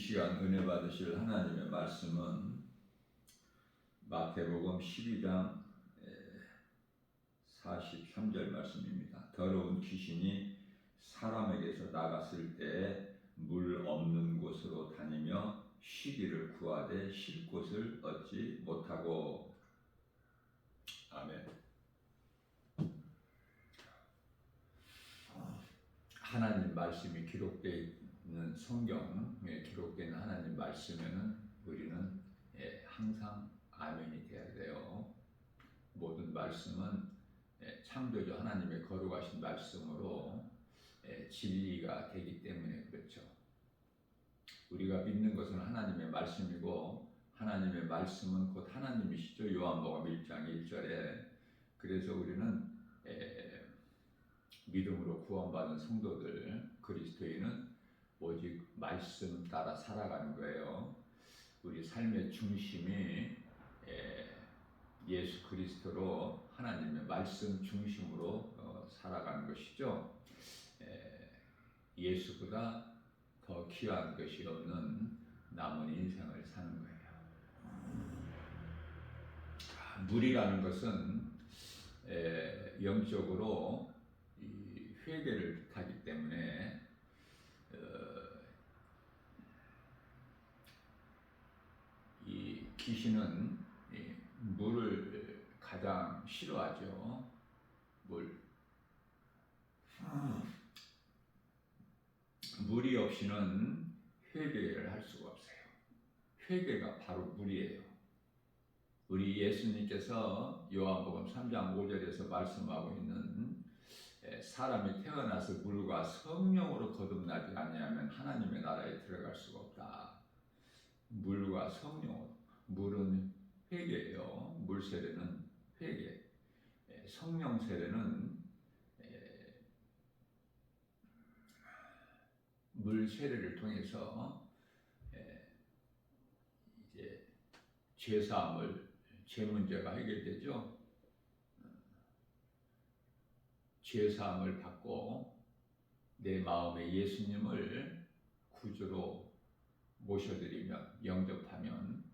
시간 은혜 받으실 하나님의 말씀은 마태복음 12장 43절 말씀입니다. 더러운 귀신이 사람에게서 나갔을 때 물 없는 곳으로 다니며 쉬기를 구하되 쉴 곳을 얻지 못하고. 아멘. 하나님 말씀이 기록되어 있는 성경에 기록된 하나님 말씀에는 우리는 항상 아멘이 돼야 돼요. 모든 말씀은 창조주 하나님의 거룩하신 말씀으로 진리가 되기 때문에 그렇죠. 우리가 믿는 것은 하나님의 말씀이고 하나님의 말씀은 곧 하나님이시죠. 요한복음 1장 1절에. 그래서 우리는 믿음으로 구원받은 성도들, 그리스도인은 오직 말씀 따라 살아가는 거예요. 우리 삶의 중심이 예수 그리스도로 하나님의 말씀 중심으로 살아가는 것이죠. 예수보다 더 귀한 것이 없는 남은 인생을 사는 거예요. 물이라는 것은 영적으로 회개를 뜻하기 때문에 이 귀신은 물을 가장 싫어하죠. 물이 없이는 회개를 할 수가 없어요. 회개가 바로 물이에요. 우리 예수님께서 요한복음 3장 5절에서 말씀하고 있는 사람이 태어나서 물과 성령으로 거듭나지 아니하면 하나님의 나라에 들어갈 수가 없다. 물과 성령으로. 물은 회개예요. 물 세례는 회개. 성령 세례는 물 세례를 통해서 이제 죄 사함을, 죄 문제가 해결되죠. 죄 사함을 받고 내 마음에 예수님을 구주로 모셔드리면, 영접하면,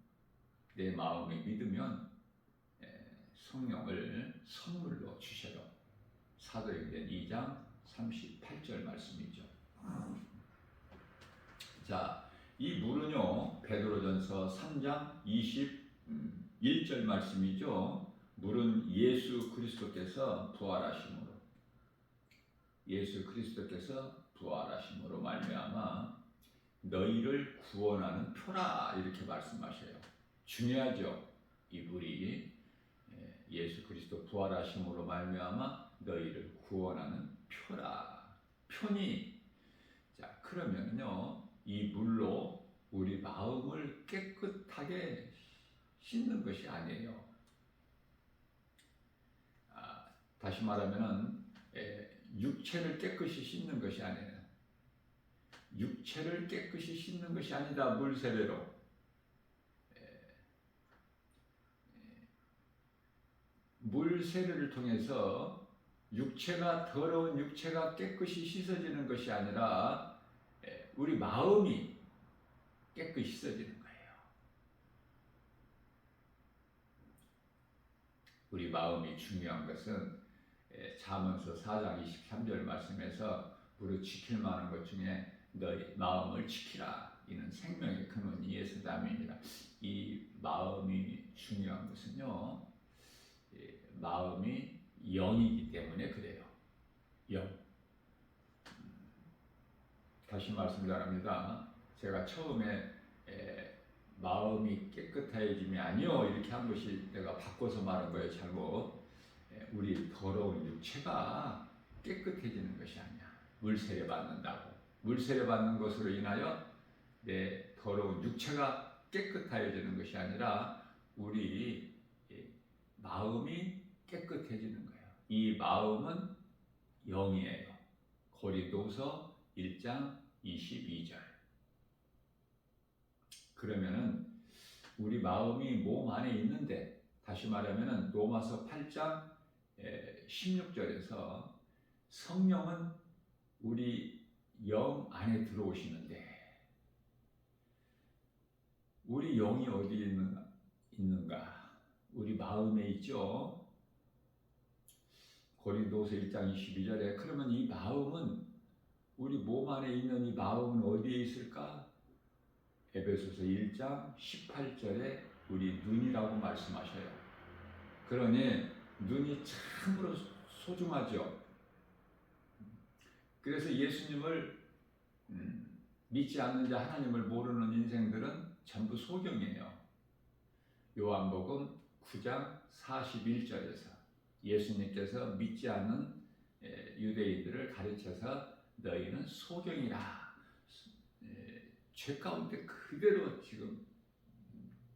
내 마음에 믿으면 성령을 선물로 주셔요. 사도행전 2장 38절 말씀이죠. 자, 이 물은요, 베드로전서 3장 21절 말씀이죠. 물은 예수 그리스도께서 부활하심으로 말미암아 너희를 구원하는 표라, 이렇게 말씀하셔요. 중요하죠. 이 물이 예수 그리스도 부활하심으로 말미암아 너희를 구원하는 표라. 표니. 자, 그러면요, 이 물로 우리 마음을 깨끗하게 씻는 것이 아니에요. 다시 말하면은 육체를 깨끗이 씻는 것이 아니에요. 육체를 깨끗이 씻는 것이 아니다. 물 세례로. 물 세례를 통해서 더러운 육체가 깨끗이 씻어지는 것이 아니라 우리 마음이 깨끗이 씻어지는 거예요. 우리 마음이 중요한 것은 잠언서 4장 23절 말씀에서 무릇 지킬 만한 것 중에 너희 마음을 지키라. 이는 생명의 근원이 예수님이니라. 이 마음이 중요한 것은요, 마음이 영이기 때문에 그래요. 영. 다시 말씀드립니다. 제가 처음에 마음이 깨끗해짐이 아니요, 이렇게 한 것이 내가 바꿔서 말한 거예요. 잘못. 우리 더러운 육체가 깨끗해지는 것이 아니야. 물세례 받는다고. 물세례 받는 것으로 인하여 내 더러운 육체가 깨끗해지는 것이 아니라 우리 마음이 깨끗해지는 거예요. 이 마음은 영이에요. 고린도후서 1장 22절. 그러면은 우리 마음이 몸 안에 있는데, 다시 말하면은 로마서 8장 16절에서 성령은 우리 영 안에 들어오시는데 우리 영이 어디에 있는가? 우리 마음에 있죠. 고린도서 1장 22절에 그러면 이 마음은 우리 몸 안에 있는 이 마음은 어디에 있을까? 에베소서 1장 18절에 우리 눈이라고 말씀하셔요. 그러니 눈이 참으로 소중하죠. 그래서 예수님을 믿지 않는 자, 하나님을 모르는 인생들은 전부 소경이에요. 요한복음 9장 41절에서 예수님께서 믿지 않는 유대인들을 가르쳐서 너희는 소경이라. 죄 가운데 그대로 지금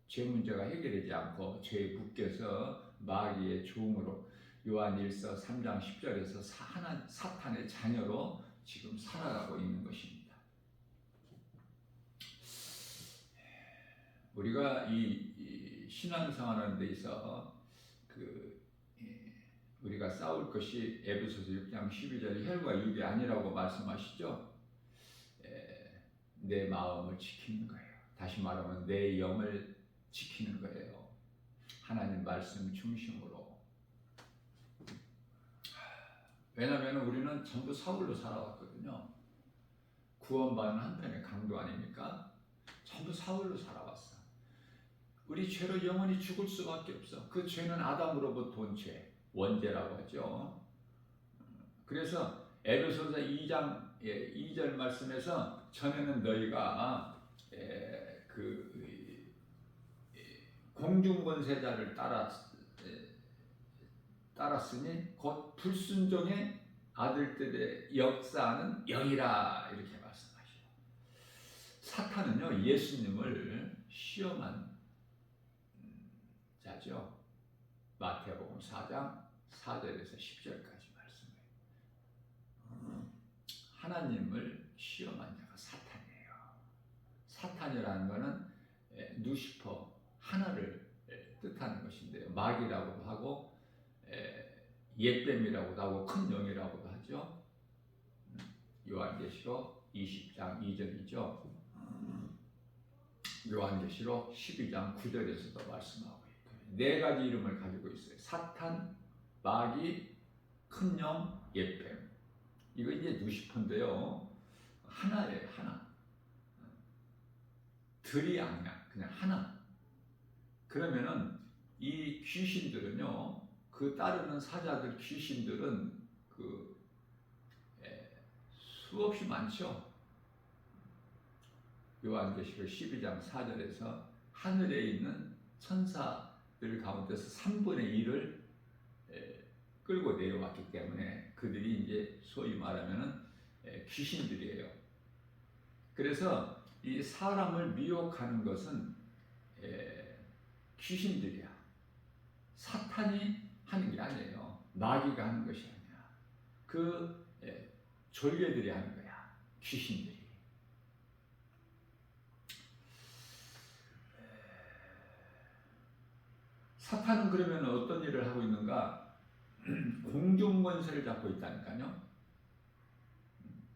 죄 문제가 해결되지 않고 죄에 묶여서 마귀의 종으로 요한일서 3장 10절에서 사탄의 자녀로 지금 살아가고 있는 것입니다. 우리가 이 신앙생활하는 데 있어 우리가 싸울 것이 에베소서 6장 12절에 혈과 육이 아니라고 말씀하시죠. 내 마음을 지키는 거예요. 다시 말하면 내 영을 지키는 거예요. 하나님 말씀 중심으로. 왜냐하면 우리는 전부 사울로 살아왔거든요. 구원받은 한편의 강도 아닙니까? 전부 사울로 살아왔어. 우리 죄로 영원히 죽을 수밖에 없어. 그 죄는 아담으로부터 온 죄, 원죄라고 하죠. 그래서 에베소서 2장 2절 말씀에서 전에는 너희가 공중권세자를 따랐으니 곧 불순종의 아들들의 역사하는 영이라 이렇게 말씀하시죠. 사탄은요 예수님을 시험한 자죠. 마태복음 4장 4절에서 10절까지 말씀해요. 하나님을 시험한 자가 사탄이에요. 사탄이라는 것은 누시퍼, 하나를 뜻하는 것인데요. 마귀라고도 하고 옛뱀이라고도 하고 큰 영이라고도 하죠. 요한계시록 20장 2절이죠. 요한계시록 12장 9절에서도 말씀하고 있고요. 네 가지 이름을 가지고 있어요. 사탄, 마귀, 큰 영, 옛뱀. 이거 이제 누시퍼인데요. 하나예요, 하나. 들이 아니야, 그냥 하나. 그러면은 이 귀신들은요, 그 따르는 사자들 귀신들은 수없이 많죠. 요한계시록 12장 4절에서 하늘에 있는 천사들 가운데서 3분의 1을 끌고 내려왔기 때문에 그들이 이제 소위 말하면은 귀신들이에요. 그래서 이 사람을 미혹하는 것은 귀신들이야. 사탄이 하는 게 아니에요. 마귀가 하는 것이 아니야. 졸개들이 하는 거야. 귀신들이. 사탄은 그러면 어떤 일을 하고 있는가? 공중권세를 잡고 있다니까요.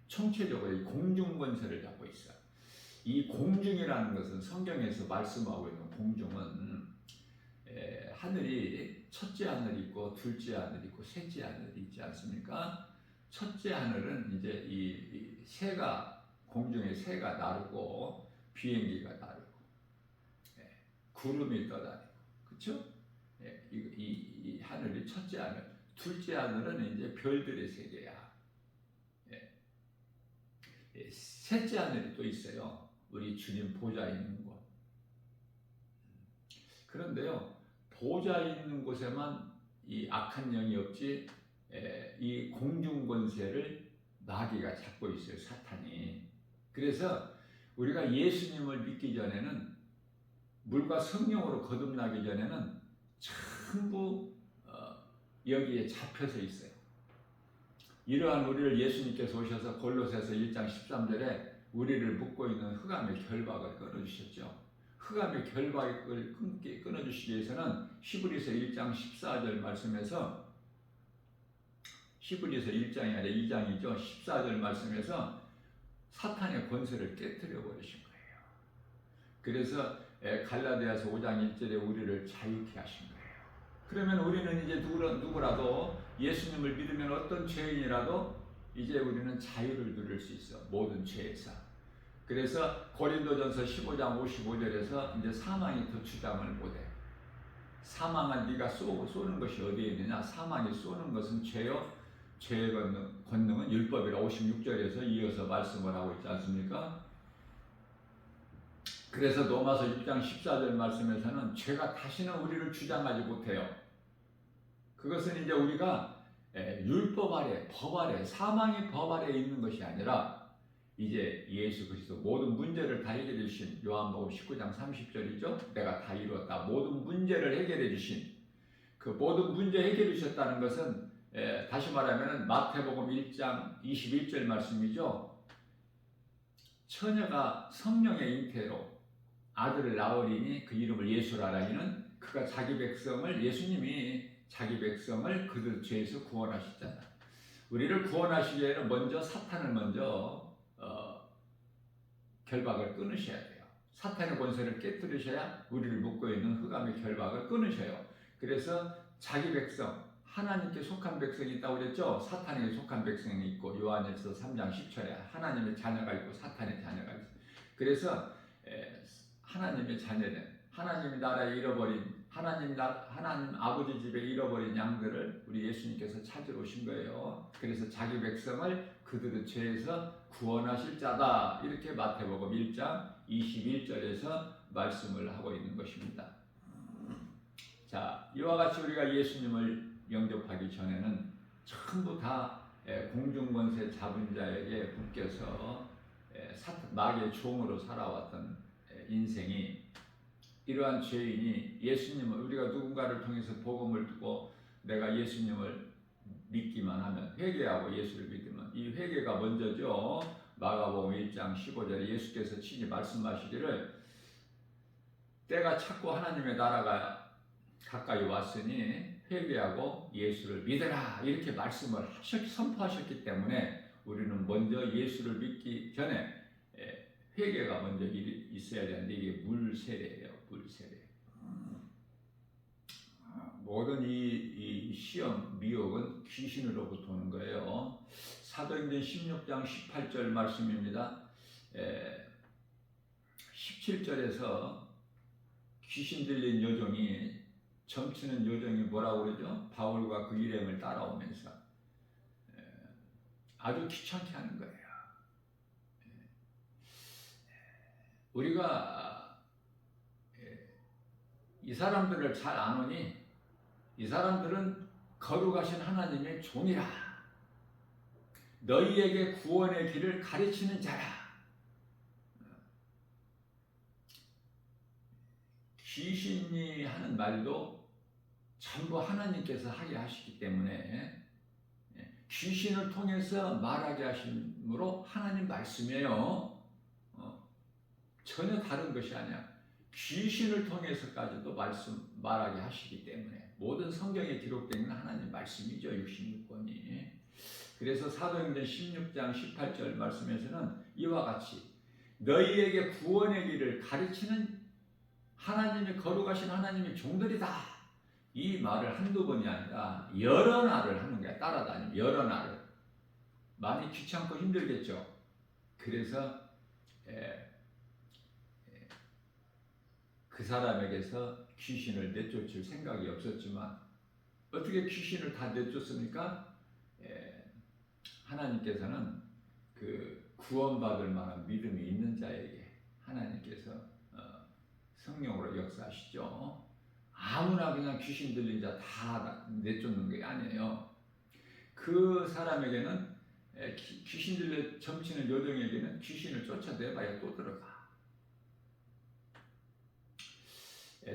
총체적으로 이 공중권세를 잡고 있어. 이 공중이라는 것은 성경에서 말씀하고 있는 공중은 하늘이 첫째 하늘이 있고 둘째 하늘이 있고 셋째 하늘이 있지 않습니까? 첫째 하늘은 이제 이 새가 공중에 새가 나르고 비행기가 나르고 구름이 떠다니고 그렇죠? 이 하늘이 첫째 하늘, 둘째 하늘은 이제 별들의 세계야. 셋째 하늘이 또 있어요. 우리 주님 보좌 있는 곳. 그런데요, 보좌 있는 곳에만 이 악한 영이 없지, 이 공중 권세를 마귀가 잡고 있어요, 사탄이. 그래서 우리가 예수님을 믿기 전에는 물과 성령으로 거듭나기 전에는 전부 여기에 잡혀서 있어요. 이러한 우리를 예수님께서 오셔서 골로새서 1장 13절에 우리를 묶고 있는 흑암의 결박을 끊어주셨죠. 흑암의 결박을 끊어주시기 위해서는 히브리서 1장 14절 말씀에서 히브리서 1장이 아니라 2장이죠. 14절 말씀에서 사탄의 권세를 깨뜨려 버리신 거예요. 그래서 갈라디아서 5장 1절에 우리를 자유케 하신 거예요. 그러면 우리는 이제 누구라도 예수님을 믿으면 어떤 죄인이라도 이제 우리는 자유를 누릴 수 있어. 모든 죄에서. 그래서 고린도전서 15장 55절에서 이제 사망이 더 주장을 못해. 사망은 네가 쏘는 것이 어디에 있느냐? 사망이 쏘는 것은 죄요. 죄의 권능은 율법이라 56절에서 이어서 말씀을 하고 있지 않습니까? 그래서 로마서 6장 14절 말씀에서는 죄가 다시는 우리를 주장하지 못해요. 그것은 이제 우리가 율법 아래, 법 아래, 사망의 법 아래 있는 것이 아니라 이제 예수 그리스도 모든 문제를 다 해결해 주신 요한복음 19장 30절이죠. 내가 다 이루었다. 모든 문제를 해결해 주신 그 모든 문제 해결해 주셨다는 것은 다시 말하면 마태복음 1장 21절 말씀이죠. 처녀가 성령의 잉태로 아들을 낳으리니 그 이름을 예수라 하리는 그가 자기 백성을 예수님이 자기 백성을 그들 죄에서 구원하시잖아. 우리를 구원하시기 위해는 먼저 사탄을 먼저 결박을 끊으셔야 돼요. 사탄의 권세를 깨뜨리셔야 우리를 묶고 있는 흑암의 결박을 끊으셔요. 그래서 자기 백성, 하나님께 속한 백성이 있다고 그랬죠. 사탄에게 속한 백성이 있고 요한일서 3장 10절에 하나님의 자녀가 있고 사탄의 자녀가 있어요. 그래서 하나님의 자녀는 하나님의 나라에 잃어버린 하나님 아버지 집에 잃어버린 양들을 우리 예수님께서 찾으러 오신 거예요. 그래서 자기 백성을 그들의 죄에서 구원하실 자다. 이렇게 마태복음 1장 21절에서 말씀을 하고 있는 것입니다. 자, 이와 같이 우리가 예수님을 영접하기 전에는 전부 다 공중권세 잡은 자에게 묶여서 마귀의 종으로 살아왔던 인생이 이러한 죄인이 예수님을 우리가 누군가를 통해서 복음을 듣고 내가 예수님을 믿기만 하면 회개하고 예수를 믿으면 이 회개가 먼저죠. 마가복음 1장 15절에 예수께서 친히 말씀하시기를 때가 찼고 하나님의 나라가 가까이 왔으니 회개하고 예수를 믿으라 이렇게 말씀을 선포하셨기 때문에 우리는 먼저 예수를 믿기 전에 회개가 먼저 있어야 되는데 이게 물세례예요. 물세례. 모든 이 시험, 미혹은 귀신으로부터 오는 거예요. 사도행전 16장 18절 말씀입니다. 17절에서 귀신 들린 여종이 점치는 여종이 뭐라고 그러죠? 바울과 그 일행을 따라오면서 아주 귀찮게 하는 거예요. 우리가 이 사람들을 잘 아노니 이 사람들은 거룩하신 하나님의 종이라. 너희에게 구원의 길을 가르치는 자라. 귀신이 하는 말도 전부 하나님께서 하게 하시기 때문에 귀신을 통해서 말하게 하심으로 하나님 말씀이에요. 전혀 다른 것이 아니야. 귀신을 통해서까지도 말하게 하시기 때문에 모든 성경에 기록되어 있는 하나님 말씀이죠. 66권이. 그래서 사도행전 16장 18절 말씀에서는 이와 같이 너희에게 구원의 길을 가르치는 하나님의 거룩하신 하나님의 종들이다. 이 말을 한두 번이 아니라 여러 날을 하는 거야. 따라다니면 여러 날을. 많이 귀찮고 힘들겠죠. 그래서 그 사람에게서 귀신을 내쫓을 생각이 없었지만 어떻게 귀신을 다 내쫓습니까? 하나님께서는 그 구원받을 만한 믿음이 있는 자에게 하나님께서 성령으로 역사하시죠. 아무나 그냥 귀신 들린 자 다 내쫓는 게 아니에요. 그 사람에게는 귀신 들려 점치는 여종에게는 귀신을 쫓아내봐야 또 들어가.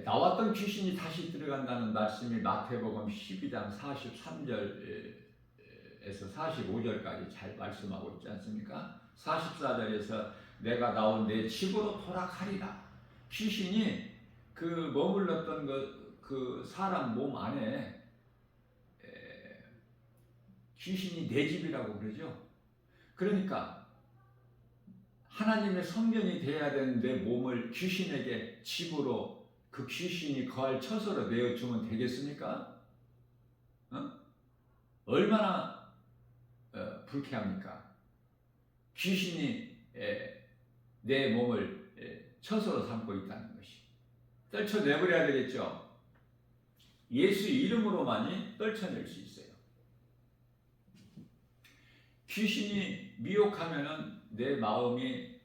나왔던 귀신이 다시 들어간다는 말씀이 마태복음 12장 43절에서 45절까지 잘 말씀하고 있지 않습니까? 44절에서 내가 나온 내 집으로 돌아가리라. 귀신이 그 머물렀던 그 사람 몸 안에 귀신이 내 집이라고 그러죠. 그러니까 하나님의 성전이 되어야 되는 내 몸을 귀신에게 집으로 그 귀신이 거할 처소로 내어주면 되겠습니까? 얼마나 불쾌합니까? 귀신이 내 몸을 처소로 삼고 있다는 것이. 떨쳐내버려야 되겠죠. 예수 이름으로만이 떨쳐낼 수 있어요. 귀신이 미혹하면은 내 마음이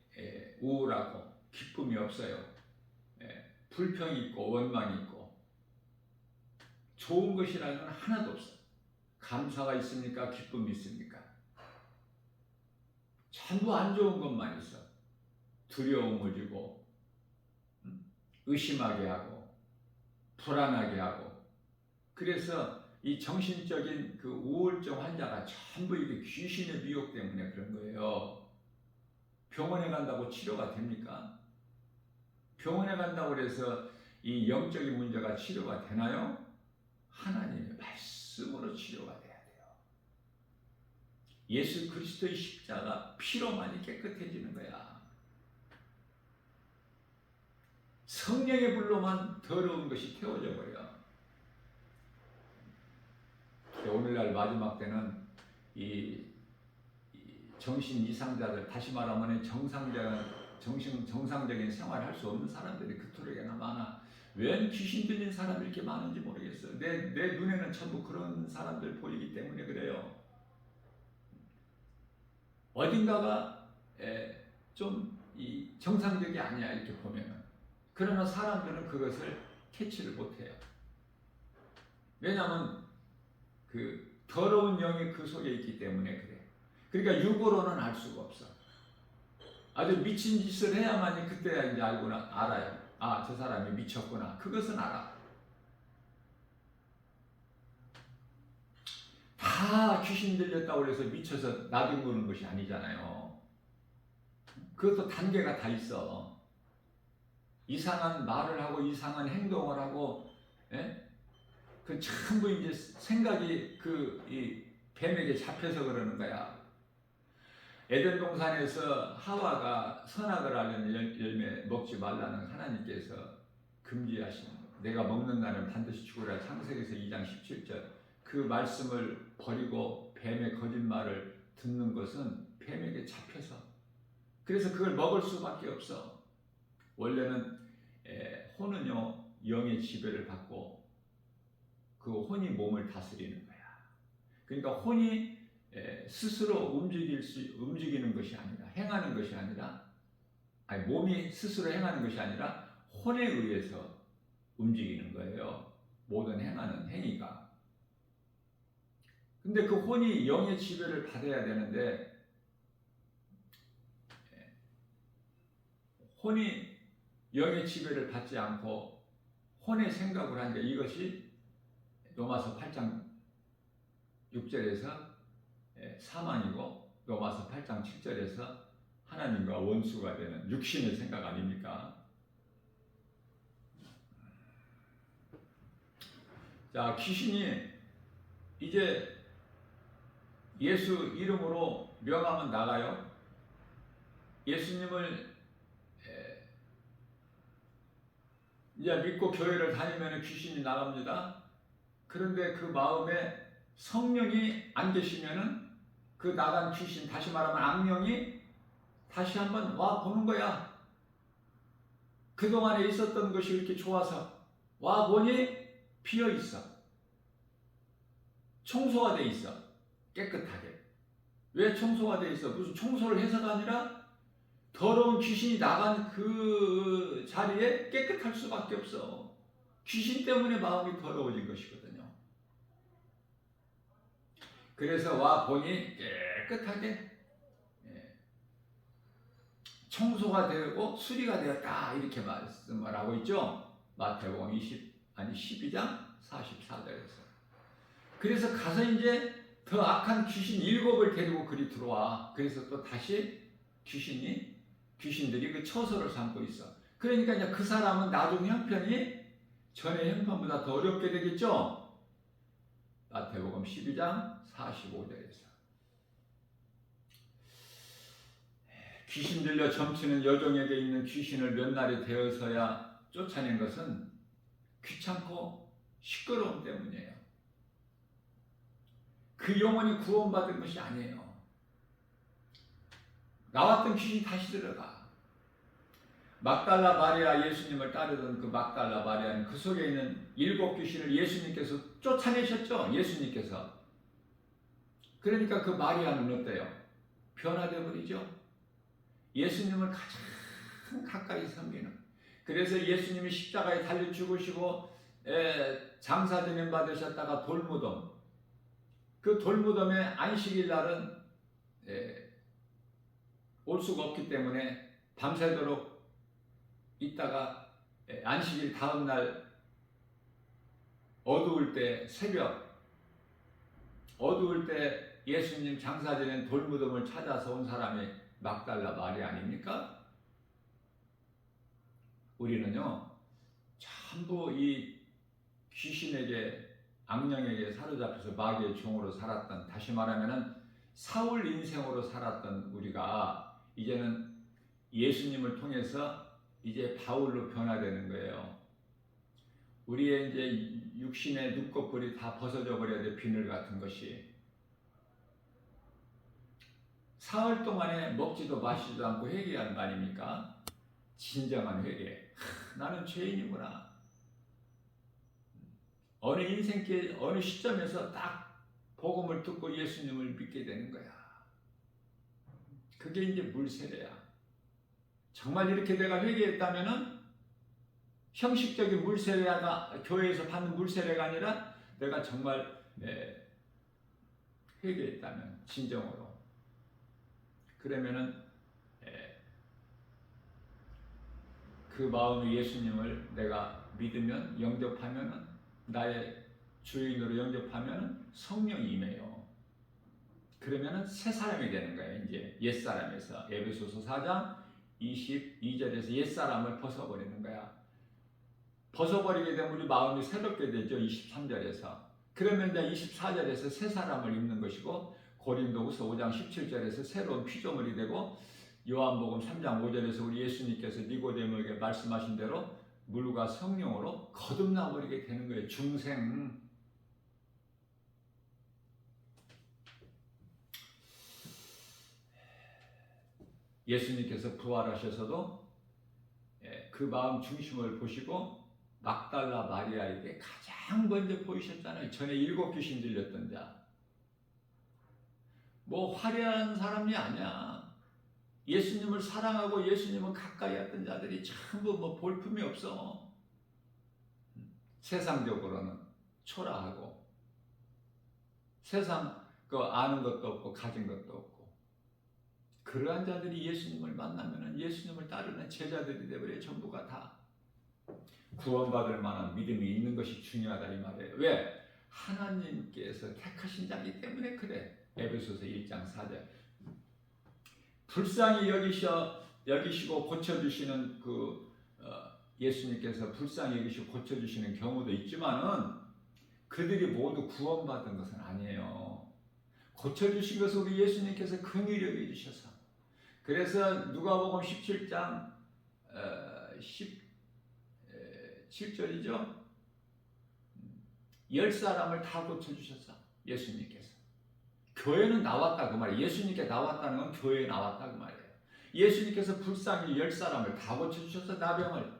우울하고 기쁨이 없어요. 불평이 있고 원망이 있고 좋은 것이라는 건 하나도 없어요. 감사가 있습니까? 기쁨이 있습니까? 전부 안 좋은 것만 있어. 두려움을 주고 의심하게 하고 불안하게 하고. 그래서 이 정신적인 그 우울증 환자가 전부 이게 귀신의 미혹 때문에 그런 거예요. 병원에 간다고 치료가 됩니까? 병원에 간다고 해서 이 영적인 문제가 치료가 되나요? 하나님의 말씀으로 치료가 돼야 돼요. 예수 그리스도의 십자가 피로만이 깨끗해지는 거야. 성령의 불로만 더러운 것이 태워져 버려. 오늘날 마지막 때는 이 정신 이상자들, 다시 말하면 정상적인 생활을 할 수 없는 사람들이 그토록이나 많아. 왜 귀신 들린 사람이 이렇게 많은지 모르겠어요. 내 눈에는 전부 그런 사람들 보이기 때문에 그래요. 어딘가가 좀 이 정상적이 아니야 이렇게 보면은. 그러나 사람들은 그것을 캐치를 못해요. 왜냐하면 그 더러운 영이 그 속에 있기 때문에 그래. 그러니까 육으로는 알 수가 없어. 아주 미친 짓을 해야만이 그때야 이제 알아요. 아, 저 사람이 미쳤구나. 그것은 알아. 다 귀신 들렸다고 해서 미쳐서 나뒹구는 것이 아니잖아요. 그것도 단계가 다 있어. 이상한 말을 하고 이상한 행동을 하고, 그 전부 이제 생각이 이 뱀에게 잡혀서 그러는 거야. 에덴 동산에서 하와가 선악을 알는 열매 먹지 말라는 하나님께서 금지하신 내가 먹는 날은 반드시 죽으라 창세기에서 2장 17절 그 말씀을 버리고 뱀의 거짓말을 듣는 것은 뱀에게 잡혀서 그래서 그걸 먹을 수밖에 없어. 원래는 혼은요 영의 지배를 받고 그 혼이 몸을 다스리는 거야. 그러니까 혼이 스스로 움직이는 것이 아니라 행하는 것이 아니라 몸이 스스로 행하는 것이 아니라 혼에 의해서 움직이는 거예요. 모든 행하는 행위가. 근데 그 혼이 영의 지배를 받아야 되는데 혼이 영의 지배를 받지 않고 혼의 생각을 하니까 이것이 로마서 8장 6절에서 사망이고 로마서 8장 7절에서 하나님과 원수가 되는 육신의 생각 아닙니까? 자, 귀신이 이제 예수 이름으로 명하면 나가요. 예수님을 이제 믿고 교회를 다니면 귀신이 나갑니다. 그런데 그 마음에 성령이 안 계시면은 그 나간 귀신, 다시 말하면 악령이 다시 한번 와 보는 거야. 그동안에 있었던 것이 이렇게 좋아서 와 보니 비어 있어. 청소가 돼 있어. 깨끗하게. 왜 청소가 돼 있어? 무슨 청소를 해서가 아니라 더러운 귀신이 나간 그 자리에 깨끗할 수밖에 없어. 귀신 때문에 마음이 더러워진 것이거든요. 그래서 와 보니 깨끗하게 청소가 되고 수리가 되었다 이렇게 말씀을 하고 있죠. 마태복음 12장 44절에서. 그래서 가서 이제 더 악한 귀신 7을 데리고 그리 들어와. 그래서 또 다시 귀신들이 그 처소를 삼고 있어. 그러니까 이제 그 사람은 나중 형편이 전의 형편보다 더 어렵게 되겠죠. 마태복음 12장 45절에서. 귀신 들려 점치는 여종에게 있는 귀신을 몇 날이 되어서야 쫓아낸 것은 귀찮고 시끄러움 때문이에요. 그 영혼이 구원받은 것이 아니에요. 나왔던 귀신이 다시 들어가. 막달라 마리아, 예수님을 따르던 그 막달라 마리아는 그 속에 있는 7 귀신을 예수님께서 쫓아내셨죠. 예수님께서. 그러니까 그 마리아는 어때요? 변화되어 버리죠. 예수님을 가장 가까이 섬기는. 그래서 예수님이 십자가에 달려 죽으시고 장사되면 받으셨다가 돌무덤, 그 돌무덤에 안식일 날은 올 수가 없기 때문에 밤새도록 있다가 안식일 다음 날 어두울 때, 새벽 어두울 때 예수님 장사되는 돌무덤을 찾아서 온 사람이 막달라 마리아 아닙니까? 우리는요 전부 이 귀신에게, 악령에게 사로잡혀서 마귀의 종으로 살았던, 다시 말하면 사울 인생으로 살았던 우리가 이제는 예수님을 통해서 이제 바울로 변화되는 거예요. 우리의 이제 육신의 눈꺼풀이 다 벗어져 버려야 돼. 비늘 같은 것이. 사흘 동안에 먹지도 마시지도 않고 회개하는 거 아닙니까? 진정한 회개. 나는 죄인이구나. 어느 인생길, 어느 시점에서 딱 복음을 듣고 예수님을 믿게 되는 거야. 그게 이제 물세례야. 정말 이렇게 내가 회개했다면은 형식적인 물세례가, 교회에서 받는 물세례가 아니라 내가 정말 회개했다면, 진정으로. 그러면은 그 마음에 예수님을 내가 믿으면, 영접하면은, 나의 주인으로 영접하면은 성령이 임해요. 그러면은 새 사람이 되는 거예요. 이제 옛사람에서. 에베소서 4장 22절에서 옛사람을 벗어버리는 거야. 벗어버리게 되면 우리 마음이 새롭게 되죠. 23절에서. 그러면 이제 24절에서 새 사람을 입는 것이고, 고린도후서 5장 17절에서 새로운 피조물이 되고, 요한복음 3장 5절에서 우리 예수님께서 니고데모에게 말씀하신 대로 물과 성령으로 거듭나 버리게 되는 거예요. 중생. 예수님께서 부활하셔서도 그 마음 중심을 보시고 막달라 마리아에게 가장 먼저 보이셨잖아요. 전에 7 귀신 들렸던 자. 뭐 화려한 사람이 아니야. 예수님을 사랑하고 예수님을 가까이 했던 자들이 전부 뭐 볼품이 없어. 세상적으로는 초라하고, 세상 아는 것도 없고 가진 것도 없고, 그러한 자들이 예수님을 만나면 예수님을 따르는 제자들이 되버려. 전부가 다 구원받을 만한 믿음이 있는 것이 중요하다 이 말이에요. 왜? 하나님께서 택하신 자이기 때문에 그래. 에베소서 1장 4절. 불쌍히 여기시고 고쳐주시는 예수님께서 불쌍히 여기시고 고쳐주시는 경우도 있지만은 그들이 모두 구원받은 것은 아니에요. 고쳐주신 것은 우리 예수님께서 긍휼히 여겨주셔서. 그래서 누가복음 17장 17절이죠. 10사람을 다 고쳐주셨어. 예수님께서. 교회는 나왔다 그 말이에요. 예수님께 나왔다는 건 교회에 나왔다 그 말이에요. 예수님께서 불쌍히 10사람을 다 고쳐주셔서 나병을.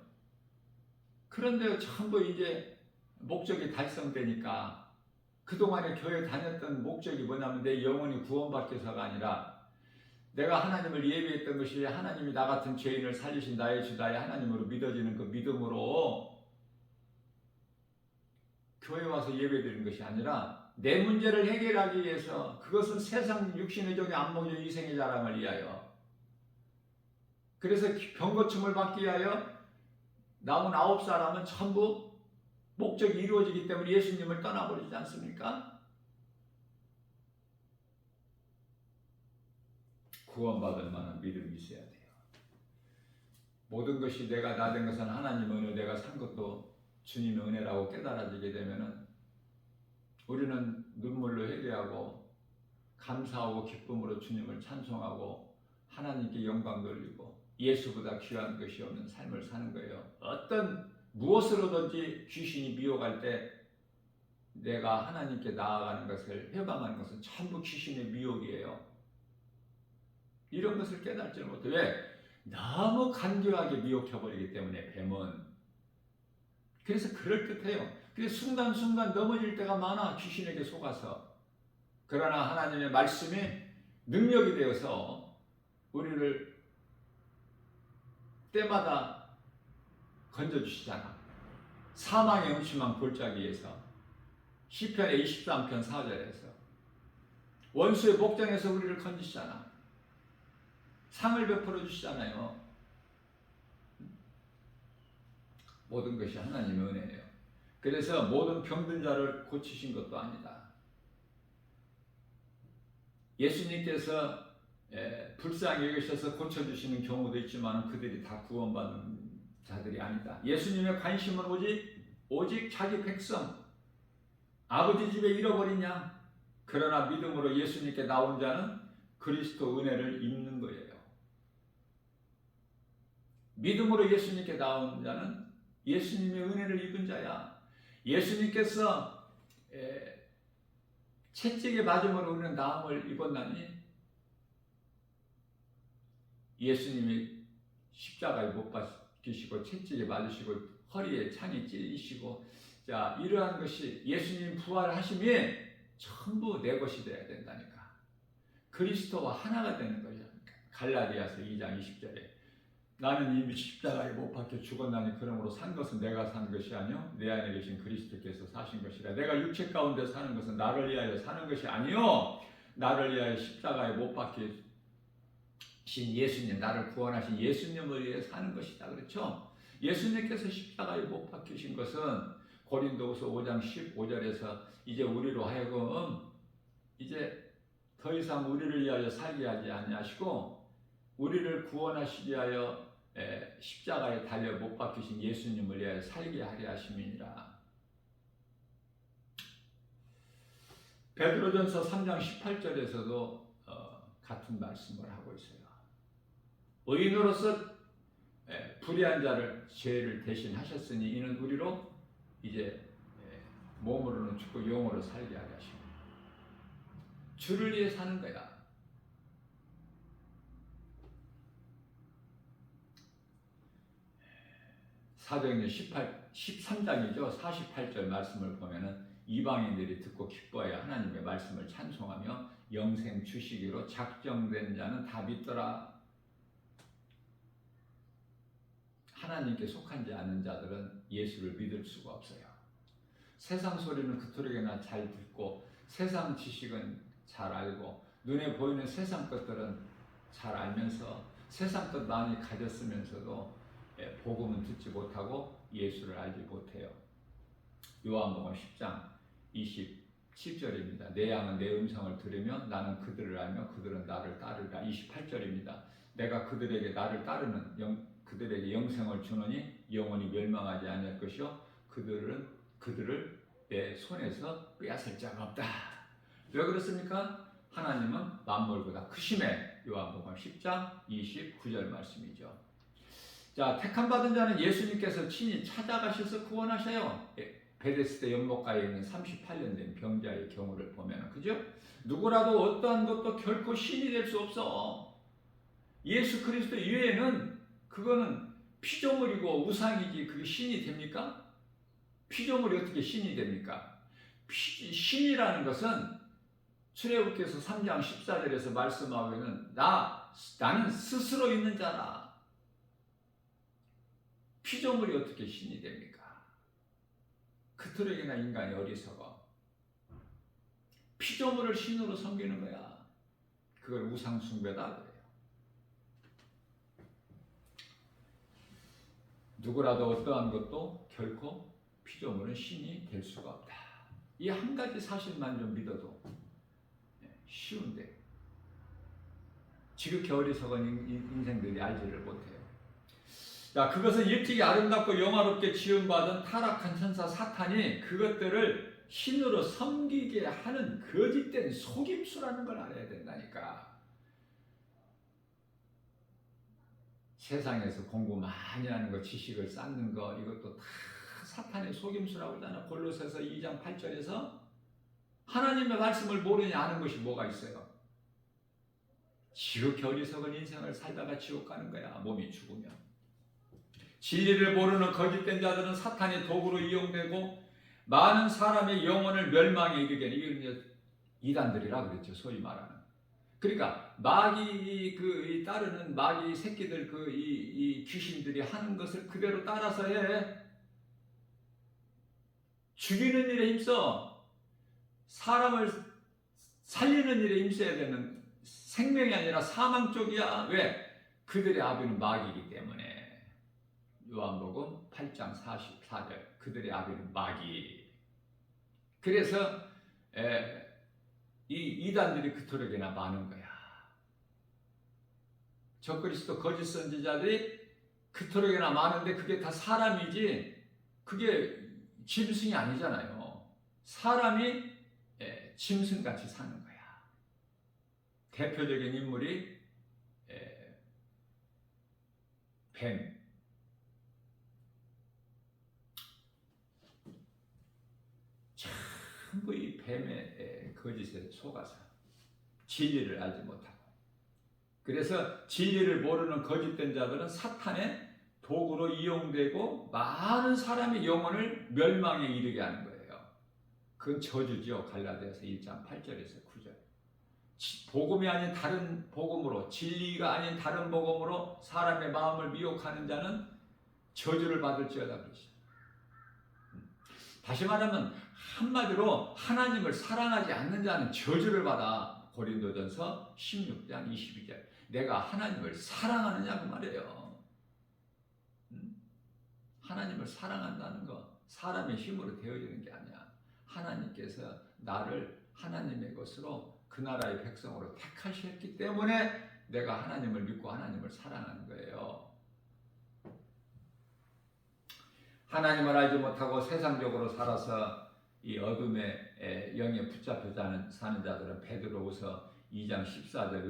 그런데 전부 이제 목적이 달성되니까 그동안에 교회 다녔던 목적이 뭐냐면 내 영혼이 구원받기 위해서가 아니라 내가 하나님을 예배했던 것이 하나님이 나 같은 죄인을 살리신 나의 주 나의 하나님으로 믿어지는 그 믿음으로 교회 와서 예배드리는 것이 아니라 내 문제를 해결하기 위해서, 그것은 세상 육신의 종의 안목적 이생의 자랑을 위하여, 그래서 병고침을 받기 위하여 남은 9사람은 전부 목적이 이루어지기 때문에 예수님을 떠나버리지 않습니까? 구원받을 만한 믿음이 있어야 돼요. 모든 것이 내가 나 된 것은 하나님의 은혜, 내가 산 것도 주님의 은혜라고 깨달아지게 되면은 우리는 눈물로 회개하고 감사하고 기쁨으로 주님을 찬송하고 하나님께 영광 돌리고 예수보다 귀한 것이 없는 삶을 사는 거예요. 어떤 무엇으로든지 귀신이 미혹할 때 내가 하나님께 나아가는 것을 회방하는 것은 전부 귀신의 미혹이에요. 이런 것을 깨닫지 못해. 왜? 너무 간교하게 미혹해버리기 때문에 뱀은. 그래서 그럴듯해요. 그래서 순간순간 넘어질 때가 많아, 귀신에게 속아서. 그러나 하나님의 말씀이 능력이 되어서 우리를 때마다 건져주시잖아. 사망의 음침한 골짜기에서. 시편의 23편 4절에서 원수의 목전에서 우리를 건지시잖아. 상을 베풀어 주시잖아요. 모든 것이 하나님의 은혜예요. 그래서 모든 병든 자를 고치신 것도 아니다. 예수님께서 불쌍히 여기셔서 고쳐주시는 경우도 있지만 그들이 다 구원받는 자들이 아니다. 예수님의 관심은 오직 자기 백성, 아버지 집에 잃어버린 양. 그러나 믿음으로 예수님께 나온 자는 그리스도 은혜를 입는 거예요. 믿음으로 예수님께 나온 자는 예수님의 은혜를 입은 자야. 예수님께서 채찍에 맞음으로 우리는 나음을 입었나니 예수님이 십자가에 못 박히시고 채찍에 맞으시고 허리에 창이 찔리시고, 자, 이러한 것이 예수님 부활하심이 전부 내 것이 되어야 된다니까. 그리스도와 하나가 되는 거죠. 갈라디아서 2장 20절에 나는 이미 십자가에 못 박혀 죽었나니 그러므로 산 것은 내가 산 것이 아니요 내 안에 계신 그리스도께서 사신 것이라. 내가 육체 가운데 사는 것은 나를 위하여 사는 것이 아니요 나를 위하여 십자가에 못 박히신 예수님, 나를 구원하신 예수님을 위해 사는 것이다. 그렇죠? 예수님께서 십자가에 못 박히신 것은 고린도후서 5장 15절에서 이제 우리로 하여금 이제 더 이상 우리를 위하여 살게 하지 아니하시고 우리를 구원하시기 위하여 십자가에 달려 못 박히신 예수님을 위하여 살게 하려 하심이니라. 베드로전서 3장 18절에서도 같은 말씀을 하고 있어요. 의인으로서 불의한 자를 죄를 대신하셨으니 이는 우리로 이제 몸으로는 죽고 영으로 살게 하려 하십니다. 주를 위해 사는 거야. 사도행전 13장이죠. 48절 말씀을 보면은 이방인들이 듣고 기뻐하여 하나님의 말씀을 찬송하며 영생 주시기로 작정된 자는 다 믿더라. 하나님께 속하지 않는 자들은 예수를 믿을 수가 없어요. 세상 소리는 그토록이나 잘 듣고 세상 지식은 잘 알고 눈에 보이는 세상 것들은 잘 알면서 세상 것 많이 가졌으면서도 복음은 듣지 못하고 예수를 알지 못해요. 요한복음 10장 27절입니다. 내 양은 내 음성을 들으며 나는 그들을 알며 그들은 나를 따르리라. 28절입니다. 내가 그들에게 나를 따르는 그들에게 영생을 주노니 영원히 멸망하지 아니할 것이요 그들을 내 손에서 빼앗을 자가 없다. 왜 그렇습니까? 하나님은 만물보다 크심에. 요한복음 10장 29절 말씀이죠. 자, 택함받은 자는 예수님께서 친히 찾아가셔서 구원하셔요. 베데스다 연못가에 있는 38년 된 병자의 경우를 보면, 그죠? 누구라도 어떠한 것도 결코 신이 될 수 없어. 예수 그리스도 이외에는 그거는 피조물이고 우상이지 그게 신이 됩니까? 피조물이 어떻게 신이 됩니까? 신이라는 것은 출애굽기서 3장 14절에서 말씀하고는 나는 스스로 있는 자라. 피조물이 어떻게 신이 됩니까? 그토록이나 인간이 어리석어. 피조물을 신으로 섬기는 거야. 그걸 우상숭배다 그래요. 누구라도 어떠한 것도 결코 피조물은 신이 될 수가 없다. 이 한 가지 사실만 좀 믿어도 쉬운데 지극히 어리석은 인생들이 알지를 못해요. 자, 그것은 일찍이 아름답고 영화롭게 지음받은 타락한 천사 사탄이 그것들을 신으로 섬기게 하는 거짓된 속임수라는 걸 알아야 된다니까. 세상에서 공부 많이 하는 거, 지식을 쌓는 거, 이것도 다 사탄의 속임수라고 하잖아. 골로새서 2장 8절에서 하나님의 말씀을 모르니 아는 것이 뭐가 있어요? 지극히 어리석은 인생을 살다가 지옥 가는 거야. 몸이 죽으면. 진리를 모르는 거짓된 자들은 사탄의 도구로 이용되고 많은 사람의 영혼을 멸망에 이르게, 이게 이단들이라 그랬죠. 소위 말하는. 그러니까 마귀 따르는 마귀 새끼들 이 귀신들이 하는 것을 그대로 따라서 해. 죽이는 일에 힘써. 사람을 살리는 일에 힘써야 되는, 생명이 아니라 사망 쪽이야. 왜? 그들의 아비는 마귀이기 때문에. 요한복음 8장 44절. 그들의 아비는 마귀. 그래서 이 이단들이 그토록이나 많은 거야. 적그리스도 거짓 선지자들이 그토록이나 많은데 그게 다 사람이지 그게 짐승이 아니잖아요. 사람이 짐승같이 사는 거야. 대표적인 인물이 뱀. 전부 이 뱀의 거짓에 속아서 진리를 알지 못하고, 그래서 진리를 모르는 거짓된 자들은 사탄의 도구로 이용되고 많은 사람의 영혼을 멸망에 이르게 하는 거예요. 그건 저주죠. 갈라디아서 1장 8절에서 9절. 복음이 아닌 다른 복음으로, 진리가 아닌 다른 복음으로 사람의 마음을 미혹하는 자는 저주를 받을지어다 그러죠. 다시 말하면 한마디로 하나님을 사랑하지 않는 자는 저주를 받아. 고린도전서 16장 22절. 내가 하나님을 사랑하느냐고 말이에요. 하나님을 사랑한다는 거 사람의 힘으로 되어지는 게 아니야. 하나님께서 나를 하나님의 것으로 그 나라의 백성으로 택하셨기 때문에 내가 하나님을 믿고 하나님을 사랑하는 거예요. 하나님을 알지 못하고 세상적으로 살아서 이 어둠의 영에 붙잡혀 사는 자들은 베드로후서 2장 14절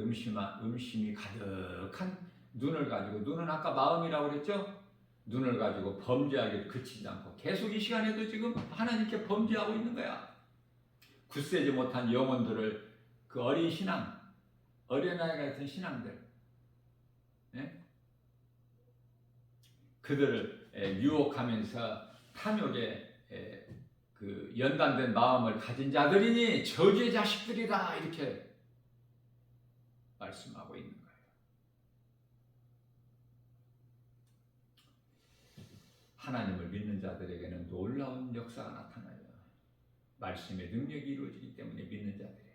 음심이 가득한 눈을 가지고, 눈은 아까 마음이라고 그랬죠? 눈을 가지고 범죄하기를 그치지 않고 계속 이 시간에도 지금 하나님께 범죄하고 있는 거야. 굳세지 못한 영혼들을, 그 어린 신앙, 어린아이 같은 신앙들, 그들을 유혹하면서 탐욕에 그 연단된 마음을 가진 자들이니 저주의 자식들이다, 이렇게 말씀하고 있는 거예요. 하나님을 믿는 자들에게는 놀라운 역사가 나타나요. 말씀의 능력이 이루어지기 때문에 믿는 자들에게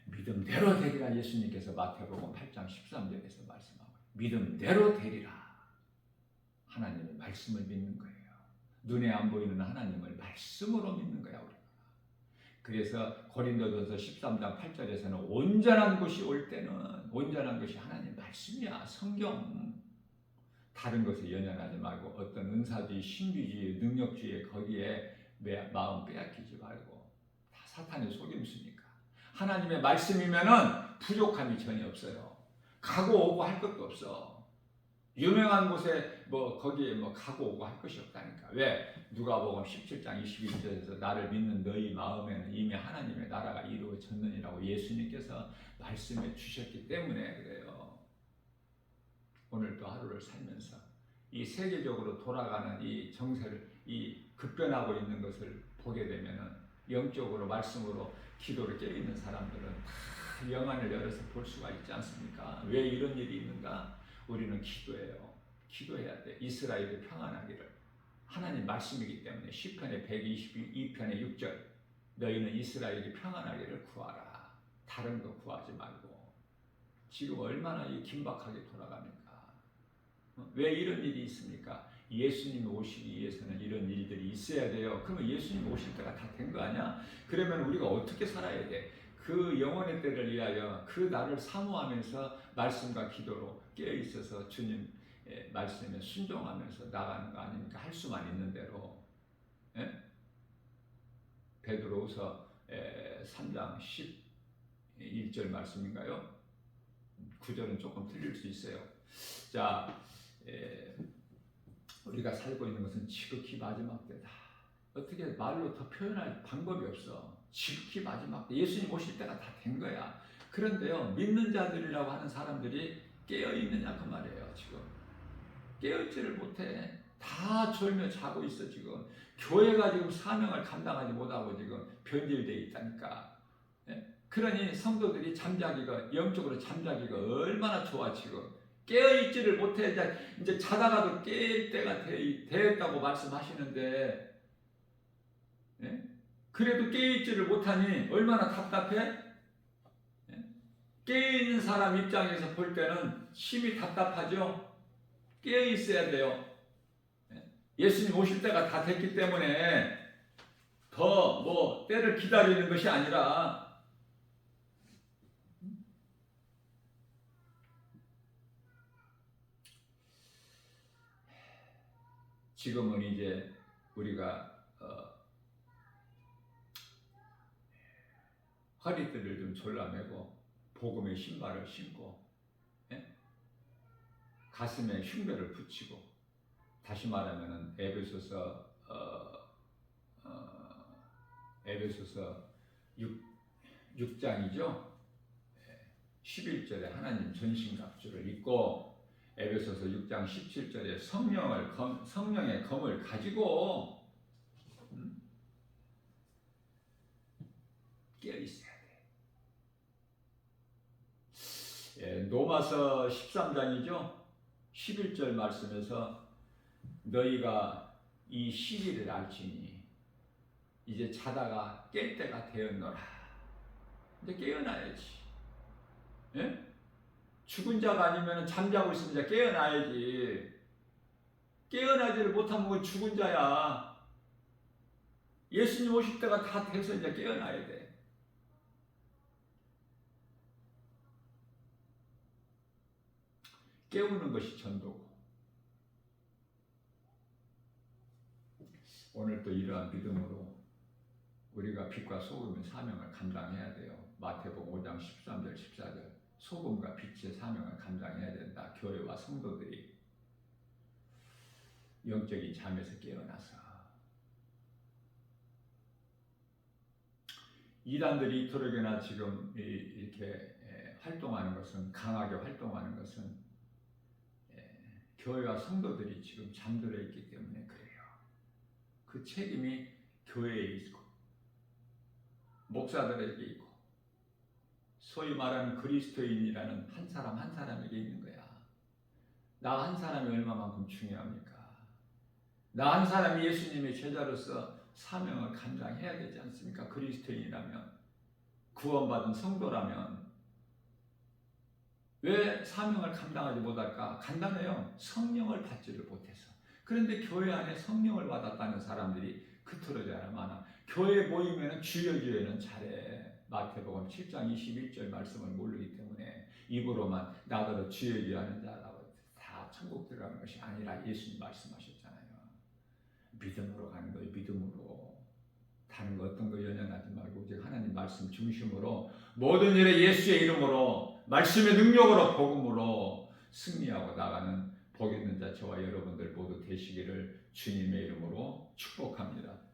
믿음대로 되리라. 예수님께서 마태복음 8장 13절에서 말씀하고, 믿음대로 되리라. 하나님의 말씀을 믿는 거예요. 눈에 안 보이는 하나님을 말씀으로 믿는 거야, 우리가. 그래서 고린도전서 13장 8절에서는 온전한 것이 올 때는, 온전한 것이 하나님 말씀이야. 성경. 다른 것에 연연하지 말고 어떤 은사주의, 신비주의, 능력주의 거기에 마음 빼앗기지 말고. 다 사탄의 속임수니까. 하나님의 말씀이면은 부족함이 전혀 없어요. 가고 오고 할 것도 없어. 유명한 곳에 거기에 가고 오고 할 것이 없다니까. 왜? 누가복음 17장 21절에서 나를 믿는 너희 마음에는 이미 하나님의 나라가 이루어졌느니라고 예수님께서 말씀해 주셨기 때문에 그래요. 오늘도 하루를 살면서 이 세계적으로 돌아가는 이 정세를, 이 급변하고 있는 것을 보게 되면은 영적으로 말씀으로 기도를 깨어있는 사람들은 다 영안을 열어서 볼 수가 있지 않습니까? 왜 이런 일이 있는가? 우리는 기도해요. 기도해야 돼. 이스라엘이 평안하기를. 하나님 말씀이기 때문에 시편의 122편의 6절, 너희는 이스라엘이 평안하기를 구하라. 다른 거 구하지 말고. 지금 얼마나 이 긴박하게 돌아갑니까? 왜 이런 일이 있습니까? 예수님이 오시기 위해서는 이런 일들이 있어야 돼요. 그러면 예수님 오실 때가 다 된 거 아니야? 그러면 우리가 어떻게 살아야 돼? 그 영혼의 때를 위하여 그 나를 사모하면서 말씀과 기도로 깨어있어서 주님 말씀에 순종하면서 나가는 거 아닙니까? 할 수만 있는 대로. 베드로후서 3장 11절 말씀인가요? 구절은 조금 틀릴 수 있어요. 자, 우리가 살고 있는 것은 지극히 마지막 때다. 어떻게 말로 더 표현할 방법이 없어. 지극히 마지막 때, 예수님 오실 때가 다 된 거야. 그런데요, 믿는 자들이라고 하는 사람들이 깨어 있느냐 그 말이에요. 지금 깨어 있지를 못해. 다 졸며 자고 있어. 지금 교회가 지금 사명을 감당하지 못하고 지금 변질되어 있다니까. 그러니 성도들이 잠자기가, 영적으로 잠자기가 얼마나 좋아. 지금 깨어있지를 못해. 이제 자다가도 깰 때가 되었다고 말씀하시는데, 그래도 깨어있지를 못하니 얼마나 답답해? 깨어있는 사람 입장에서 볼 때는 심히 답답하죠. 깨어있어야 돼요. 예수님 오실 때가 다 됐기 때문에 더 때를 기다리는 것이 아니라, 지금은 이제 우리가 허리띠를 좀 졸라매고 복음의 신발을 신고, 가슴에 흉배를 붙이고, 다시 말하면은 에베소서 6장이죠. 11절에 하나님 전신갑주를 입고, 에베소서 6장 17절에 성령의 검을 가지고 깨어 있어야 돼. 로마서 13장이죠. 11절 말씀에서 너희가 이 시기를 알지니 이제 자다가 깰 때가 되었노라. 이제 깨어나야지. 죽은 자가 아니면 잠자고 있으면 이제 깨어나야지. 깨어나지를 못하면 그건 죽은 자야. 예수님 오실 때가 다 돼서 이제 깨어나야 돼. 깨우는 것이 전도고. 오늘 또 이러한 믿음으로 우리가 빛과 소금의 사명을 감당해야 돼요. 마태복음 5장 13절 14절 소금과 빛의 사명을 감당해야 된다. 교회와 성도들이 영적인 잠에서 깨어나서. 이단들이 이토록이나 지금 이렇게 활동하는 것은, 강하게 활동하는 것은 교회와 성도들이 지금 잠들어 있기 때문에 그래요. 그 책임이 교회에 있고 목사들에게 있고 소위 말하는 그리스도인이라는 한 사람 한 사람에게 있는 거야. 나 한 사람이 얼마만큼 중요합니까? 나 한 사람이 예수님의 제자로서 사명을 감당해야 되지 않습니까? 그리스도인이라면, 구원받은 성도라면. 왜 사명을 감당하지 못할까? 간단해요. 성령을 받지를 못해서. 그런데 교회 안에 성령을 받았다는 사람들이 그토록 많아. 교회 모이면 주여주여는 잘해. 마태복음 7장 21절 말씀을 모르기 때문에 입으로만 나더러 주여주여 하는 자라고 다 천국 들어가는 것이 아니라 예수님 말씀하셨잖아요. 믿음으로 가는 거예요. 믿음으로. 다른 거 어떤 거 연연하지 말고 오직 하나님 말씀 중심으로 모든 일에 예수의 이름으로 말씀의 능력으로 복음으로 승리하고 나가는 복 있는 자 저와 여러분들 모두 되시기를 주님의 이름으로 축복합니다.